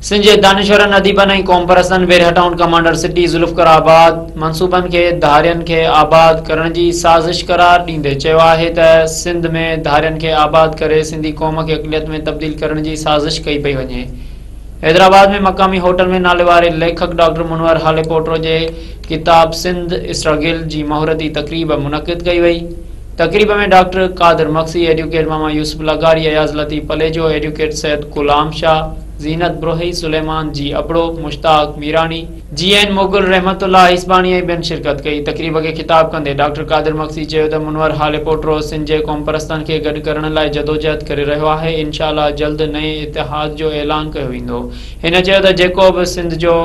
सिंध जे दानिशवरन अदीबन ऐं क़ौम परस्तन बेरहटाउन commander city Zulfikar आबाद मंसूबनि खे धारियनि खे आबाद करण जी साज़िश करार ॾींदे चयो आहे त सिंध में धारियनि खे आबाद करे सिंधी क़ौम खे अक़लियत में तब्दील करण जी साज़िश कई पई वञे। हैदराबाद में मक़ामी होटल में नाले वारे लेखक डॉक्टर मुनवर हालेपोट्रो जे किताब सिंध स्ट्रगल जी महूरती तक़रीब मुनक़िद कई वई। तक़रीब में डॉक्टर कादिर मक्सी, एडवोकेट मामा यूसुफ लगारी, अयाज़ लतीफ़ पलेजो, एडवोकेट सैयद गुलाम शाह, ज़ीनत ब्रोही, सुलेमान जी अबड़ो, मुश्ताक मीरानी, जी.एन. मुगल, रहमतुल्लाह हिस्बानी ऐं ॿियनि शिरकत कई। तक़रीब खे ख़िताब कंदे डॉक्टर कादिर मक्सी चयो त मुनवर हालेपोट्रो सिंध जे क़ौम परस्तनि खे गॾु करण लाइ जदोजहद करे रहियो आहे। इंशाअल्लाह जल्द नए इतिहाद जो ऐलान कयो वेंदो। हिन चयो त जेको बि सिंध जो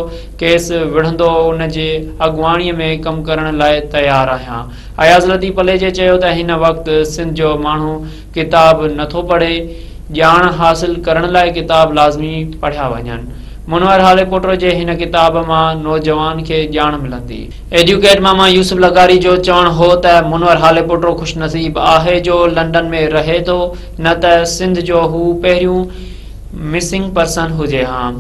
केस विढ़ंदो उन जे अॻुवाणीअ में कमु करण लाइ तयारु आहियां। अयाज़ लतीफ़ पलेजे चयो त हिन वक़्तु सिंध जो माण्हू किताब नथो पढ़े, ॼाण हासिल करण लाइ किताब लाज़मी पढ़िया वञनि। मुनवर हालेपोट्रो जे हिन किताब मां नौजवान खे ॼाण मिलंदी। एडवोकेट मामा यूसुफ लगारी जो चवणु हो त मुनवर हालेपोट्रो ख़ुशनसीब आहे जो लंडन में रहे थो, न त सिंध जो हू पहिरियों मिसिंग पर्सन हुजे हा।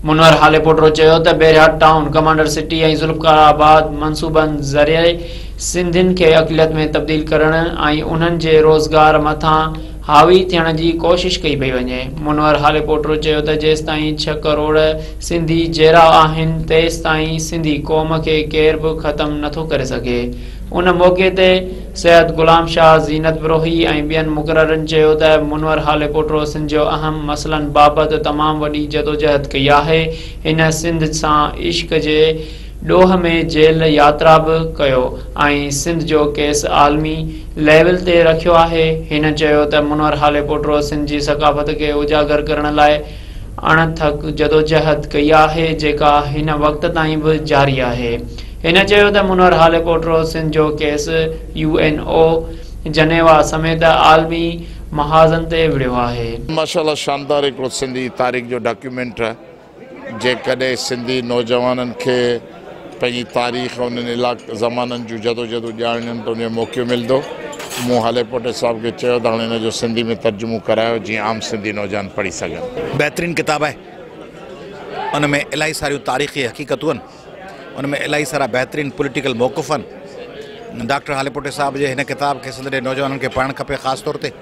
मुनवर हालेपोट्रो चयो त बेरहट टाउन कमांडर सिटी ऐं ज़ुल्फ़िकार आबाद मंसूबनि ज़रिए सिंधियुनि खे अक़लियत में तब्दील करण ऐं उन्हनि जे रोज़गार मथां हावी थियण जी कोशिश कई पई वञे। मुनवर हालेपोट्रो चयो त जेसिताईं 6 करोड़ सिंधी जहिड़ा आहिनि तेसिताईं सिंधी क़ौम खे केर बि ख़तमु नथो करे सघे। उन मौक़े ते सैयद गुलाम शाह, ज़ीनत ब्रोही ऐं ॿियनि मुक़ररनि चयो त मुनवर हालेपोट्रो सिंध जो अहम मसइलनि बाबति तमामु वॾी जदोजहद कई आहे। हिन सिंध सां इश्क जे ॾोह में जेल यात्रा बि कयो ऐं सिंध जो केस आलमी लेवल ते रखियो आहे। हिन चयो त मुनवर हालेपोट्रो सिंध जी सक़ाफ़त खे उजागर करण लाइ अणथक जदोजहद कई आहे जेका हिन वक़्त ताईं बि जारी आहे। हिन चयो त मुनवर हालेपोट्रो सिंध जो केस UNO जनेवा समेत आलमी महाज़न ते विढ़ियो आहे। माशाअल्लाह शानदार हिकिड़ो सिंधी तारीख़ जो डॉक्यूमेंट आहे। जेकॾहिं सिंधी नौजवाननि खे पंहिंजी तारीख़ उन्हनि ज़माननि जूं जदोजहदूं ॼाणनि त उन जो मौक़ो मिलंदो। मूं हालेपोट्रो साहिब खे चयो त हाणे हिन जो सिंधी में तर्जुमो करायो जीअं आम सिंधी नौजवान पढ़ी सघनि। बहितरीनु किताब आहे, उन में इलाही सारियूं तारीख़ी हक़ीक़तूं आहिनि, उन में इलाही सारा बहितरीनु पॉलिटिकल मौक़िफ़ आहिनि। डॉक्टर हालेपोट्रो साहिब जे हिन किताब खे सिंध जे नौजवाननि खे पढ़णु खपे ख़ासि तौर ते,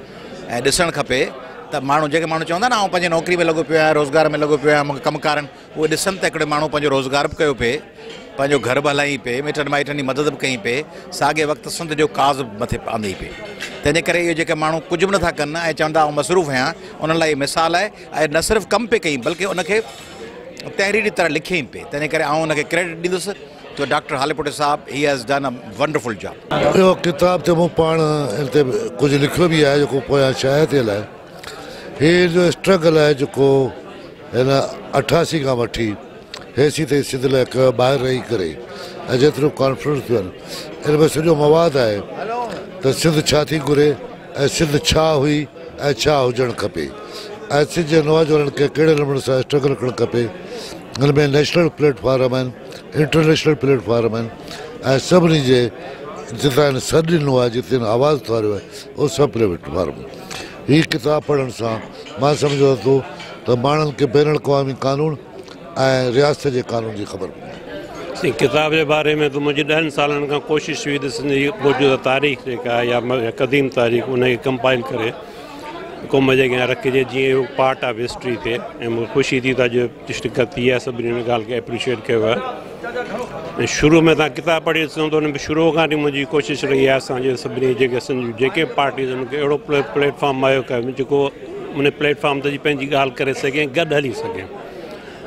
ऐं ॾिसणु खपे त माण्हू जेके माण्हू चवंदा न आउं पंहिंजे नौकिरी में लॻो पियो आहियां, रोज़गार में लॻो पियो आहियां, मूंखे कमु कारनि, उहे ॾिसनि त हिकिड़े माण्हू पंहिंजो रोज़गार बि कयो पिए, पंहिंजो घर बि हलाई पिए, मिटनि माइटनि जी मदद बि कई पिए, साॻे वक़्तु सिंध जो काज़ मथे आंदी पिए। तंहिंजे करे इहो जेके माण्हू कुझु बि नथा कनि ऐं चवंदा आउं मसरूफ़ आहियां, उन्हनि लाइ मिसाल आहे। ऐं न सिर्फ़ु कमु पे कई बल्कि उनखे तहरीरी तरह लिखियईं पिए। तंहिंजे करे आउं उनखे क्रेडिट ॾींदुसि तो डॉक्टर हालेपोट्रो साहब he has done a wonderful job. इहो किताब ते मूं पाण हिन ते कुझु लिखियो बि आहे जेको पोयां शाया थियल आहे। हीअ जो स्ट्रगल आहे जेको हिन 88 खां वठी हेसी ताईं सिंध लाइ कयो ॿाहिरि रही करे, ऐं जेतिरो कॉन्फ्रेंस थियूं आहिनि हिन में सॼो मवादु आहे त सिंध छा थी घुरे ऐं सिंध छा हुई ऐं छा हुजणु खपे, ऐं सिंध जे नौजवाननि खे कहिड़े नमूने सां स्ट्रगल करणु खपे। हिन में नेशनल प्लेटफॉर्म आहिनि, इंटरनेशनल प्लेटफॉर्म आहिनि, ऐं सभिनी जे जितां हिन सॾु ॾिनो आहे, जिते हिन आवाज़ु उथारियो आहे, उहो सभु प्लेटफॉर्म। हीअ किताब पढ़ण सां मां सम्झो थो त माण्हुनि खे बैनुल अक़वामी कानून ऐं रियासत जे कानून जी ख़बर पवंदी। किताब जे बारे में त मुंहिंजी 10 सालनि खां कोशिशि हुई त सिंधी मौजूदा तारीख़ जेका आहे या क़दीम तारीख़ उनखे कंपाइल करे क़ौम जे अॻियां रखिजे जीअं पार्ट ऑफ हिस्ट्री थिए। ऐं मूंखे ख़ुशी थी त अॼु शिरकत थी आहे, सभिनी हिन ॻाल्हि खे एप्रिशिएट कयो आहे। ऐं शुरू में तव्हां किताब पढ़ी ॾिसो त हुन में शुरू खां वठी मुंहिंजी कोशिशि रही आहे असांजे सभिनी जेके सिंध जेके पार्टीज़ उनखे अहिड़ो प्लेटफॉर्म आयो कयो जेको उन प्लेटफॉर्म ते पंहिंजी ॻाल्हि करे सघे, गॾु हली सघे।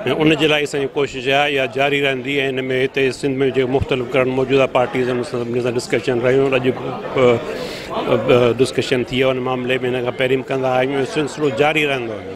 ऐं उन जे लाइ असांजी कोशिशि आहे इहा जारी रहंदी। ऐं हिन में हिते सिंध में जेके मुख़्तलिफ़ करण मौजूदा पार्टीज़ आहिनि सभिनी सां डिस्कशन रहियूं, अॼु डिस्कशन थी आहे उन मामले में। हिन खां पहिरीं बि कंदा आहियूं, सिलसिलो जारी रहंदो आहे।